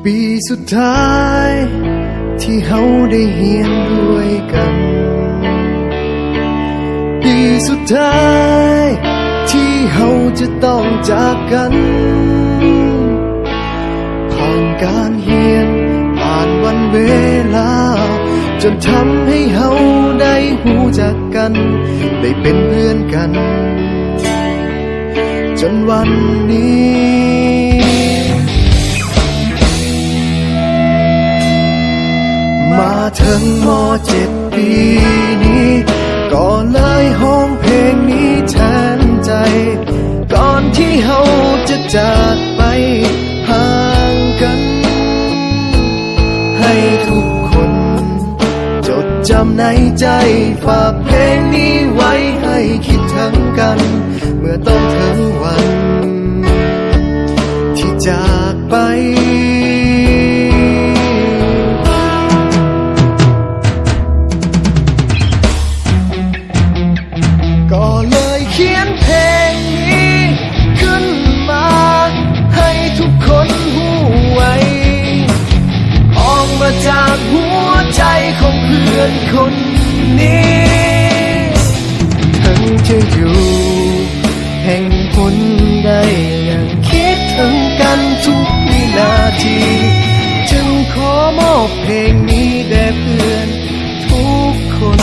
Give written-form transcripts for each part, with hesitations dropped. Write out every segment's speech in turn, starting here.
ปีสุดท้ายที่เฮาได้เฮียนด้วยกันปีสุดท้ายที่เฮาจะต้องจากกันผ่านการเฮียนผ่านวันเวลาจนทำให้เฮาได้หูจักกันได้เป็นเพื่อนกันจนวันนี้มาถึงม.7 ปีนี้ก็เลยห้องเพลงนี้แทนใจก่อนที่เฮาจะจากไปห่างกันให้ทุกคนจดจำในใจฝากเพลงนี้ไว้ให้คิดถึงกันเมื่อต้องถึงวันที่จากไปก็เลยเขียนเพลงนี้ขึ้นมาให้ทุกคนหูไว้ออกมาจากหัวใจของเพื่อนคนนี้ถึงจะอยู่แห่งผลใดยังคิดถึงกันทุกวินาทีจึงขอมอบเพลงนี้แด่เพื่อนทุกคน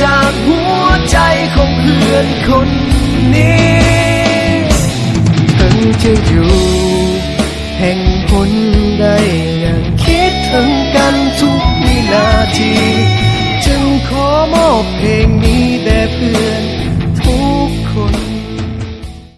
จากหัวใจของเพื่อนคนนี้ถึงจะอยู่แห่งผลใดยังคิดถึงกันทุกวินาทีจึงขอมอบเพลงนี้แด่เพื่อน